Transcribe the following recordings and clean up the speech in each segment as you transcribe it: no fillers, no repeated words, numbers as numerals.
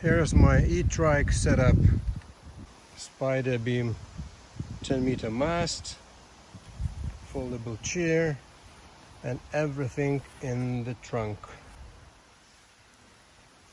Here's my e-trike setup. Spiderbeam 10-meter mast, foldable chair, and everything in the trunk.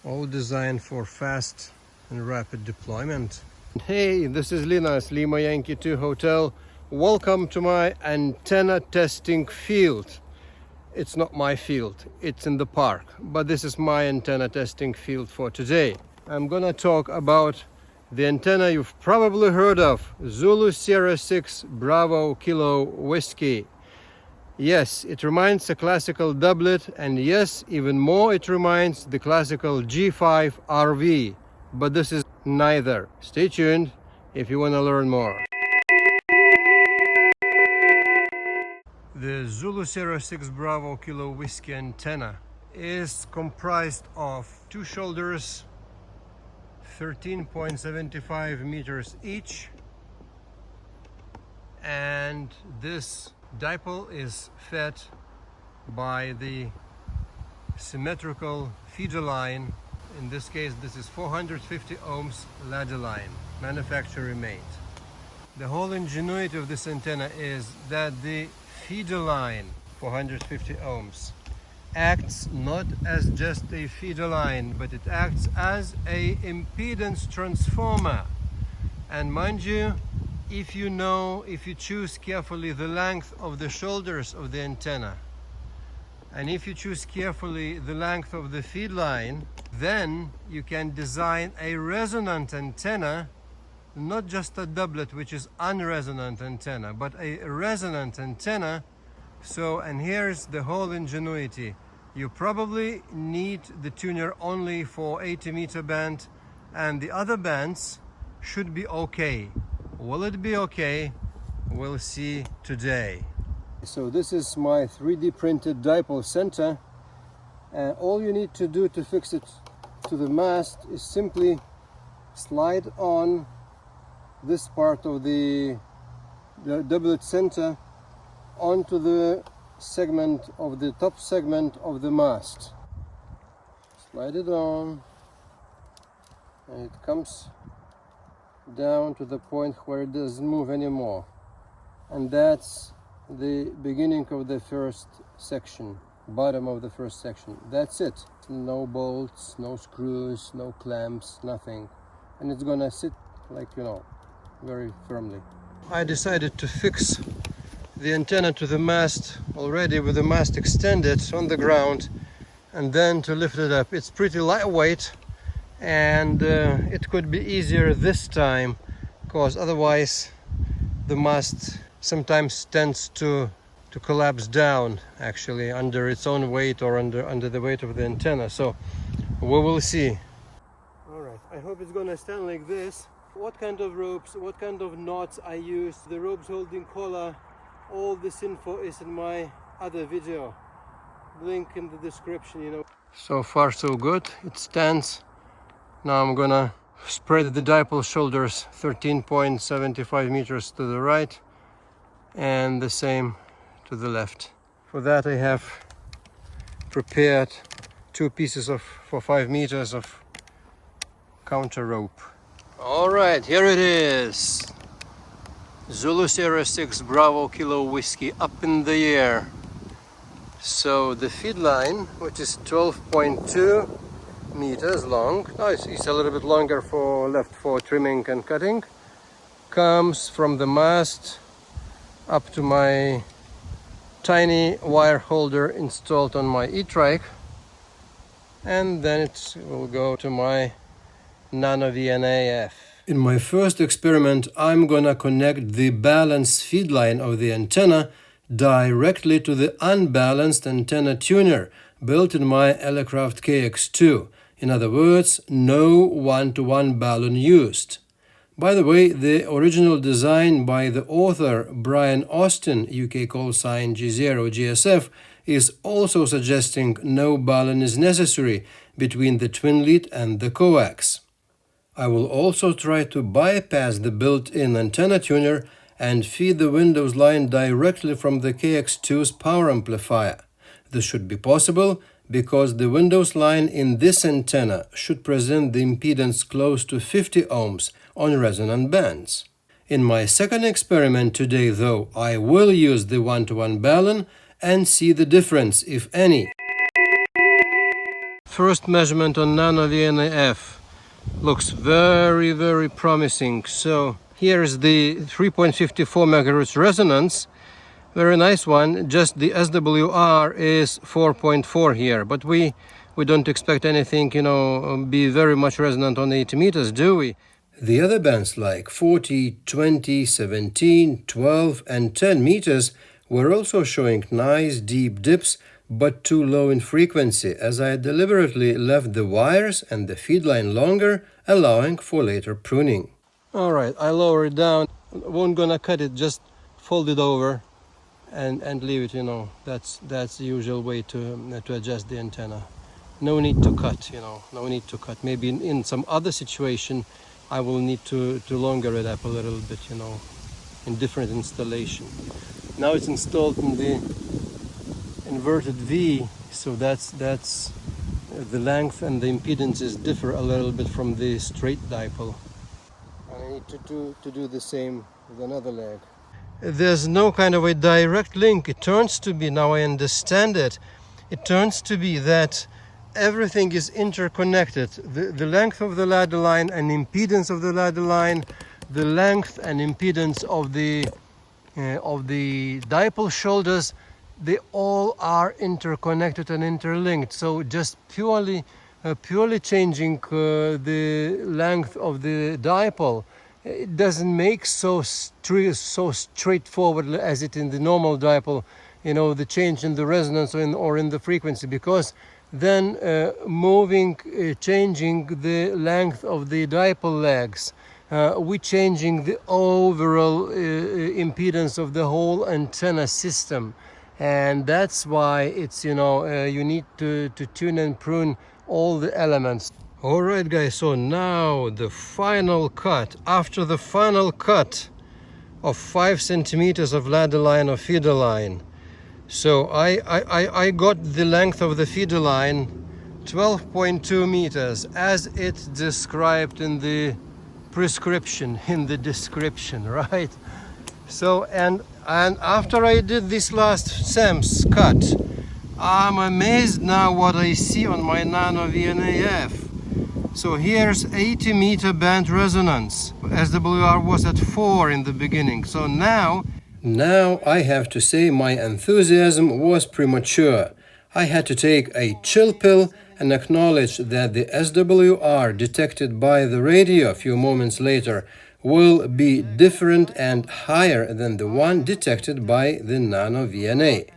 All designed for fast and rapid deployment. Hey, this is Linus, Lima Yankee 2 Hotel. Welcome to my antenna testing field. It's not my field, it's in the park, but this is my antenna testing field for today. I'm gonna talk about the antenna you've probably heard of, Zulu Sierra 6 Bravo Kilo Whiskey. Yes, it reminds a classical doublet, and yes, even more it reminds the classical G5 RV, but this is neither. Stay tuned if you want to learn more. The Zulu Sierra 6 Bravo Kilo Whiskey antenna is comprised of two shoulders, 13.75 meters each, and this dipole is fed by the symmetrical feeder line. In this case, this is 450 ohms ladder line, manufacturer made. The whole ingenuity of this antenna is that the feeder line, 450 ohms, acts not as just a feeder line, but it acts as a impedance transformer. And mind you, if you choose carefully the length of the shoulders of the antenna, and if you choose carefully the length of the feed line, then you can design a resonant antenna, not just a doublet, which is unresonant antenna, but a resonant antenna. So, and here's the whole ingenuity. You probably need the tuner only for 80-meter band, and the other bands should be okay. Will it be okay? We'll see today. So this is my 3D printed Dipole Centre, and all you need to do to fix it to the mast is simply slide on this part of the doublet center onto the segment of the top segment of the mast. Slide it on, and it comes down to the point where it doesn't move anymore, and that's the beginning of the first section, bottom of the first section. That's it. No bolts, no screws, no clamps, nothing, and it's gonna sit like, very firmly. I decided to fix the antenna to the mast already with the mast extended on the ground, and then to lift it up. It's pretty lightweight, and it could be easier this time, because otherwise the mast sometimes tends to collapse down, actually, under its own weight or under the weight of the antenna. So we will see. All right, I hope it's gonna stand like this. What kind of ropes, what kind of knots I use, the ropes holding collar, all this info is in my other video. Link in the description, So far so good, it stands. Now I'm gonna spread the dipole shoulders 13.75 meters to the right, and the same to the left. For that I have prepared two pieces for 5 meters of counter rope. All right, here it is. Zulu Sierra 6 Bravo Kilo Whiskey up in the air. So the feed line, which is 12.2 meters long, it's a little bit longer left for trimming and cutting, comes from the mast up to my tiny wire holder installed on my e-trike, and then it will go to my Nano VNAF. In my first experiment, I'm gonna connect the balanced feed line of the antenna directly to the unbalanced antenna tuner built in my Elecraft KX-2. In other words, no one-to-one balun used. By the way, the original design by the author Brian Austin, UK call sign G0 GSF, is also suggesting no balun is necessary between the twin lead and the coax. I will also try to bypass the built-in antenna tuner and feed the Windows line directly from the KX2's power amplifier. This should be possible because the Windows line in this antenna should present the impedance close to 50 ohms on resonant bands. In my second experiment today, though, I will use the 1:1 Balun and see the difference, if any. First measurement on nano VNAF looks very promising. So here's the 3.54 megahertz resonance, very nice one. Just the SWR is 4.4 here, but we don't expect anything, be very much resonant on 80 meters, do we? The other bands like 40, 20, 17, 12 and 10 meters were also showing nice deep dips, but too low in frequency, as I deliberately left the wires and the feed line longer, allowing for later pruning. Alright, I lower it down. Won't gonna cut it, just fold it over and leave it, That's the usual way to adjust the antenna. No need to cut, no need to cut. Maybe in some other situation I will need to longer it up a little bit, in different installation. Now it's installed in the inverted V, so that's the length and the impedances differ a little bit from the straight dipole. And I need to do the same with another leg. There's no kind of a direct link. It turns to be, now I understand it, it turns to be that everything is interconnected. The length of the ladder line and impedance of the ladder line, the length and impedance of the dipole shoulders, they all are interconnected and interlinked. So just purely changing the length of the dipole, it doesn't make so straightforward as it in the normal dipole, the change in the resonance or in the frequency, because then changing the length of the dipole legs, we're changing the overall impedance of the whole antenna system. And that's why it's, you need to tune and prune all the elements. Alright guys, so now the final cut. After the final cut of 5 centimeters of ladder line or feeder line, so I got the length of the feeder line 12.2 meters as it's described in the prescription, in the description, right? So and after I did this last SAMS cut, I'm amazed now what I see on my nano VNAF. So here's 80 meter band resonance. SWR was at 4 in the beginning. So now I have to say my enthusiasm was premature. I had to take a chill pill and acknowledge that the SWR detected by the radio a few moments later will be different and higher than the one detected by the nano VNA.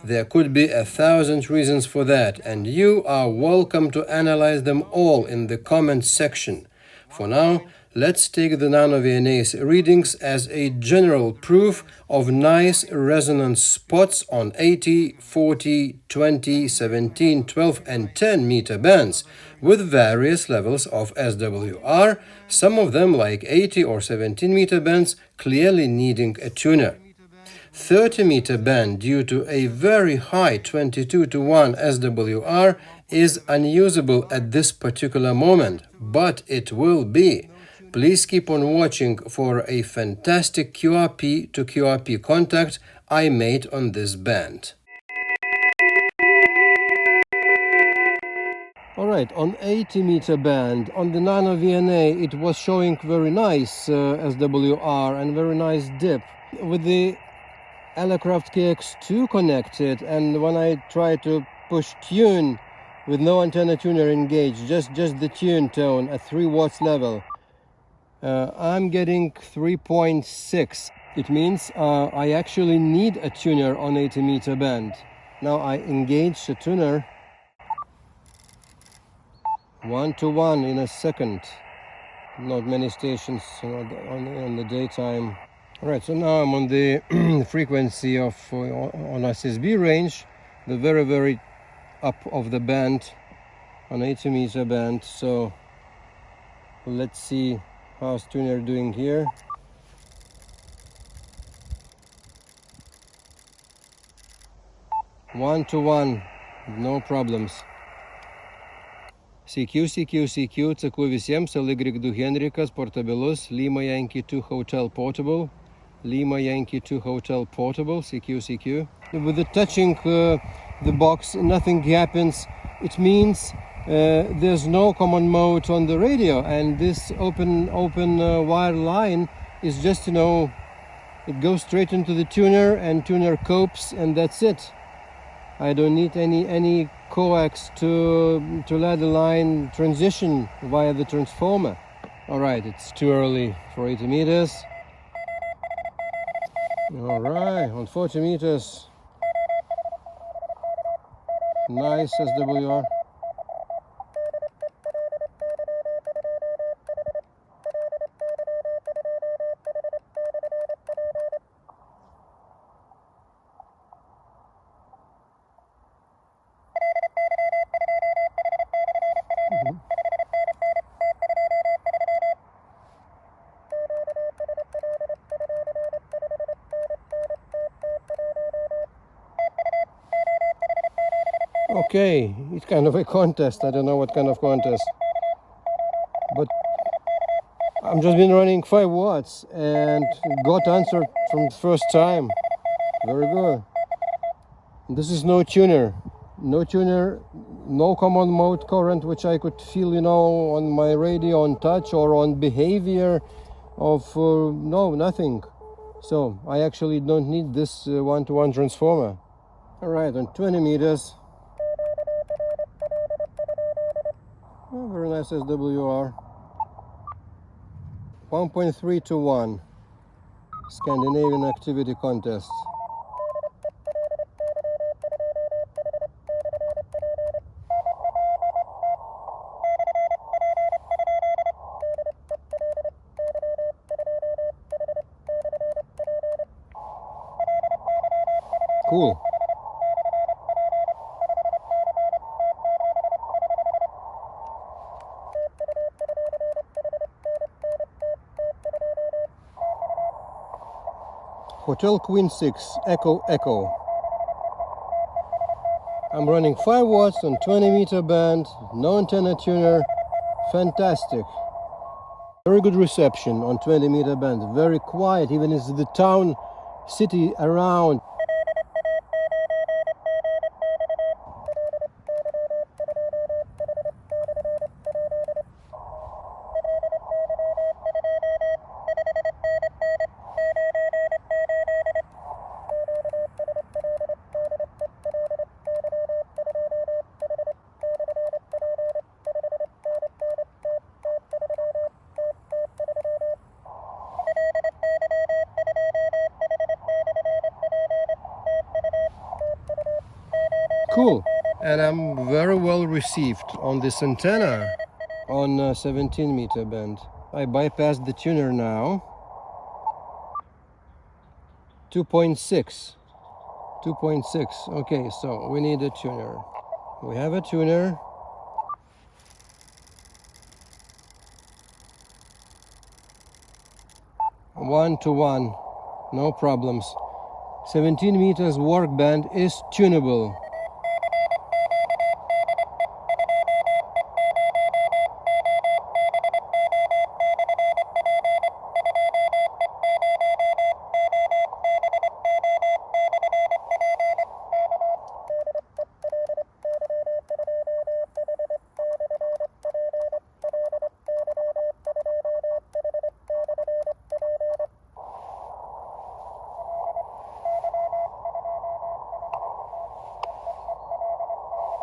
There could be 1,000 reasons for that, and you are welcome to analyze them all in the comments section. For now, let's take the nano VNA's readings as a general proof of nice resonance spots on 80, 40, 20, 17, 12 and 10 meter bands with various levels of SWR, some of them like 80 or 17 meter bands clearly needing a tuner. 30 meter band due to a very high 22:1 SWR is unusable at this particular moment, but it will be. Please keep on watching for a fantastic QRP to QRP contact I made on this band. Alright, on 80 meter band, on the nano VNA, it was showing very nice SWR and very nice dip. With the Elecraft KX-2 connected, and when I try to push tune with no antenna tuner engaged, just the tune tone at 3 watts level, I'm getting 3.6. It means I actually need a tuner on 80 meter band. Now I engage the tuner 1:1 in a second. Not many stations on the daytime. Alright, so now I'm on the frequency of on SSB range, the very up of the band on 80 meter band. So let's see how's tuner doing here. One to one, no problems. CQ, atsakau visiems, Elecraft Henrikas, portabilus, Lima Yankee 2 Hotel Portable, Lima Yankee 2 Hotel Portable, CQ. With the touching the box, nothing happens. It means there's no common mode on the radio, and this open wire line is just, it goes straight into the tuner, and tuner copes, and that's it. I don't need any coax to ladder line transition via the transformer. All right, it's too early for 80 meters. All right, on 40 meters. Nice SWR. Okay, it's kind of a contest. I don't know what kind of contest, but I'm just been running 5 watts and got answered from the first time. Very good. This is no tuner, no common mode current which I could feel, on my radio, on touch, or on behavior of no, nothing. So I actually don't need this one-to-one transformer. All right, on 20 meters. Oh, very nice SWR. 1.3 to 1. Scandinavian activity contest. Cool. Hotel Queen 6, Echo. I'm running 5 watts on 20 meter band, no antenna tuner, fantastic. Very good reception on 20 meter band, very quiet, even as the town, city around. Cool. And I'm very well received on this antenna on 17 meter band. I bypassed the tuner now. 2.6. Okay, so we need a tuner. We have a tuner. One-to-one, no problems. 17 meters work band is tunable.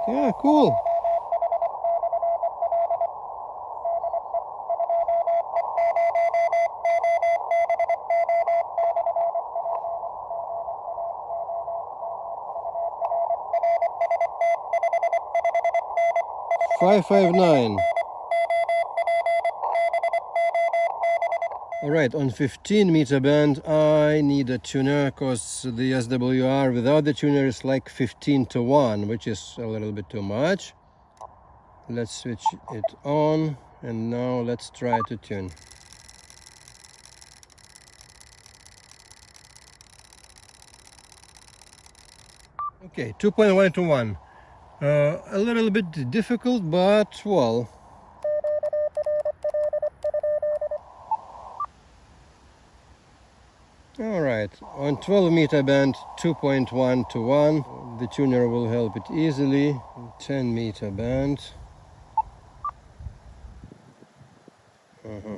Yeah, cool. $559. Alright, on 15 meter band I need a tuner because the SWR without the tuner is like 15 to 1, which is a little bit too much. Let's switch it on and now let's try to tune. Okay, 2.1 to 1. A little bit difficult, but well. Alright, on 12-meter band 2.1 to 1, the tuner will help it easily. 10-meter band.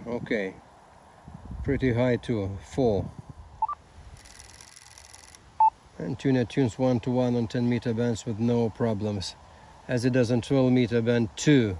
Okay, pretty high too, 4. And tuner tunes 1 to 1 on 10-meter bands with no problems, as it does on 12-meter band 2.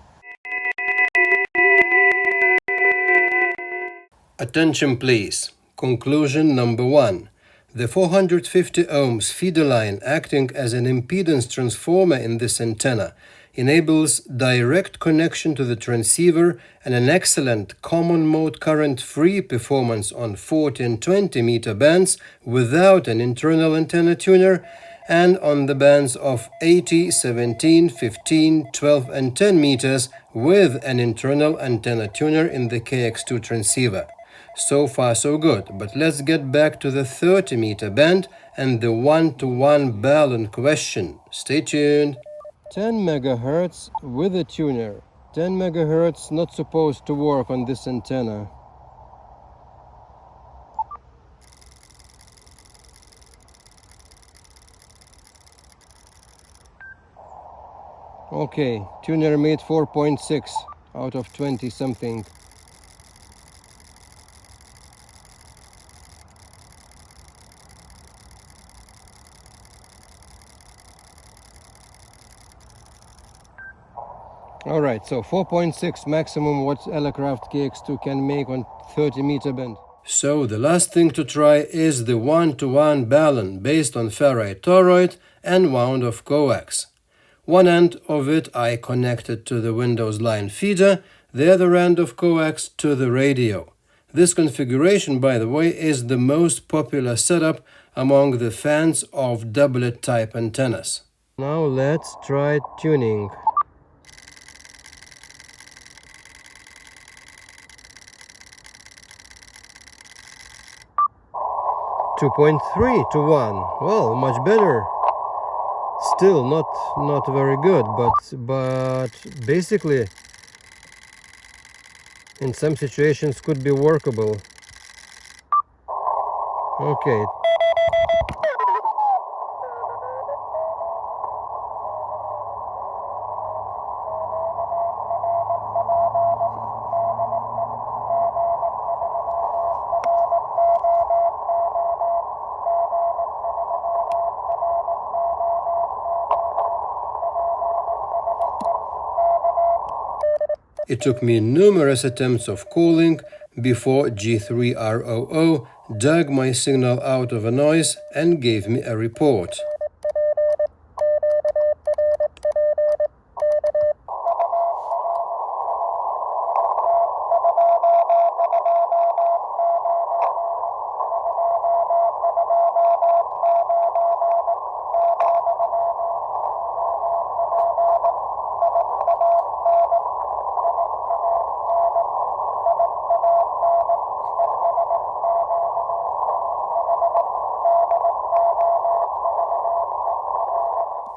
Attention please. Conclusion number 1. The 450 ohms feeder line acting as an impedance transformer in this antenna enables direct connection to the transceiver and an excellent common mode current-free performance on 40 and 20 meter bands without an internal antenna tuner, and on the bands of 80, 17, 15, 12 and 10 meters with an internal antenna tuner in the KX2 transceiver. So far so good, but let's get back to the 30-meter band and the 1-to-1 Balun question. Stay tuned. 10 megahertz with a tuner. 10 megahertz not supposed to work on this antenna. Okay, tuner made 4.6 out of 20 something. Alright, so 4.6 maximum what Elecraft KX2 can make on 30-meter band. So the last thing to try is the 1-to-1 Balun based on ferrite toroid and wound of coax. One end of it I connected to the Windows line feeder, the other end of coax to the radio. This configuration, by the way, is the most popular setup among the fans of doublet type antennas. Now let's try tuning. 2.3 to 1. Well, much better. Still not very good, but basically in some situations could be workable. Okay. It took me numerous attempts of calling before G3ROO dug my signal out of a noise and gave me a report.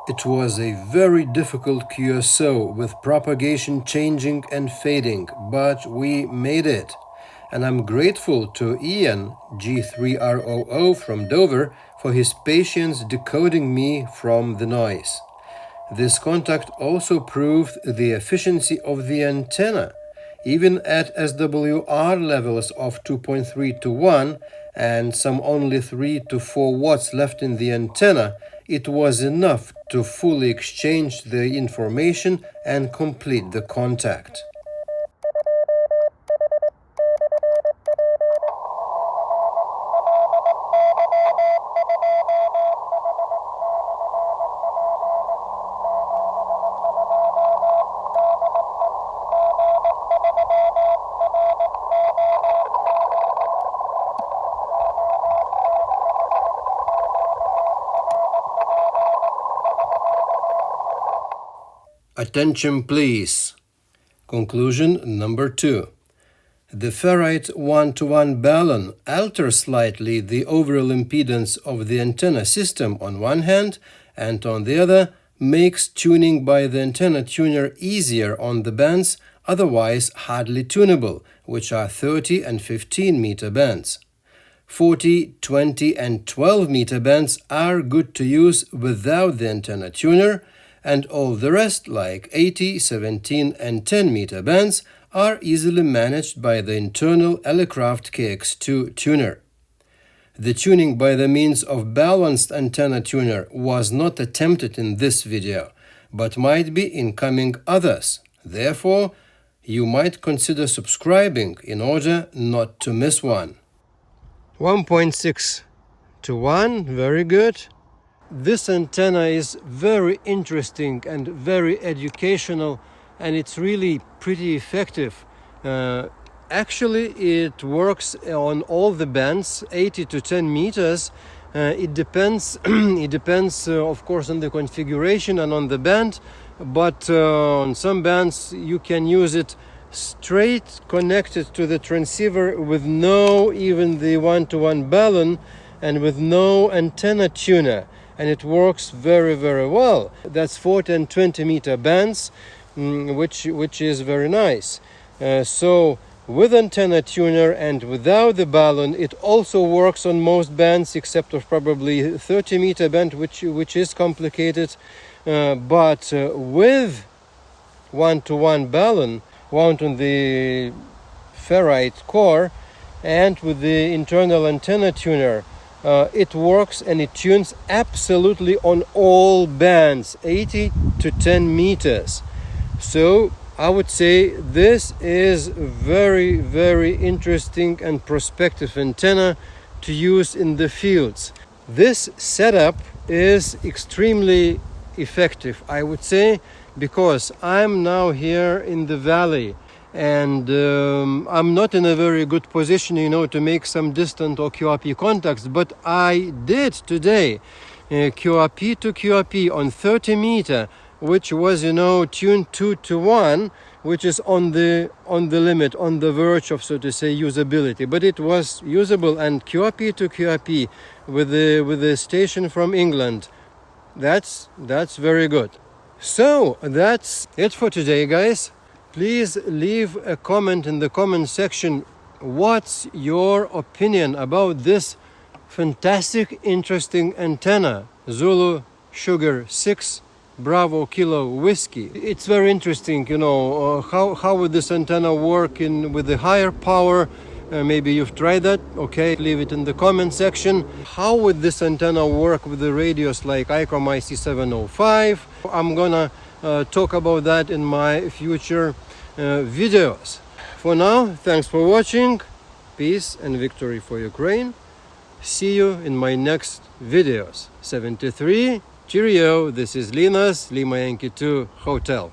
It was a very difficult QSO with propagation changing and fading, but we made it. And I'm grateful to Ian, G3ROO from Dover, for his patience decoding me from the noise. This contact also proved the efficiency of the antenna. Even at SWR levels of 2.3 to 1 and some only 3 to 4 watts left in the antenna, it was enough to fully exchange the information and complete the contact. Attention please. Conclusion number 2. The ferrite 1-to-1 Balun alters slightly the overall impedance of the antenna system on one hand, and on the other makes tuning by the antenna tuner easier on the bands otherwise hardly tunable, which are 30 and 15 meter bands. 40, 20 and 12 meter bands are good to use without the antenna tuner, and all the rest, like 80, 17 and 10 meter bands, are easily managed by the internal Elecraft KX-2 tuner. The tuning by the means of balanced antenna tuner was not attempted in this video, but might be in coming others. Therefore, you might consider subscribing in order not to miss one. 1.6 to 1, very good. This antenna is very interesting and very educational, and it's really pretty effective. Actually, it works on all the bands, 80 to 10 meters. It depends, of course, on the configuration and on the band, but on some bands you can use it straight connected to the transceiver with no even the one-to-one balun and with no antenna tuner, and it works very well. That's 40 and 20 meter bands, which is very nice. So with antenna tuner and without the balun, it also works on most bands except of probably 30 meter band, which is complicated, but with one-to-one balun wound on the ferrite core and with the internal antenna tuner, it works and it tunes absolutely on all bands, 80 to 10 meters. So I would say this is very interesting and prospective antenna to use in the fields. This setup is extremely effective, I would say, because I'm now here in the valley and I'm not in a very good position, to make some distant or QRP contacts, but I did today QRP to QRP on 30 meter, which was, tuned 2 to 1, which is on the limit, on the verge of, so to say, usability. But it was usable, and QRP to QRP with the station from England. That's very good. So that's it for today, guys. Please leave a comment in the comment section. What's your opinion about this fantastic, interesting antenna? Zulu Sugar 6 Bravo Kilo Whiskey. It's very interesting, how would this antenna work with the higher power? Maybe you've tried that. Okay, leave it in the comment section. How would this antenna work with the radios like ICOM IC705? I'm gonna talk about that in my future videos. For now, thanks for watching. Peace and victory for Ukraine. See you in my next videos. 73, cheerio. This is Linas, Lima Yankee 2 Hotel.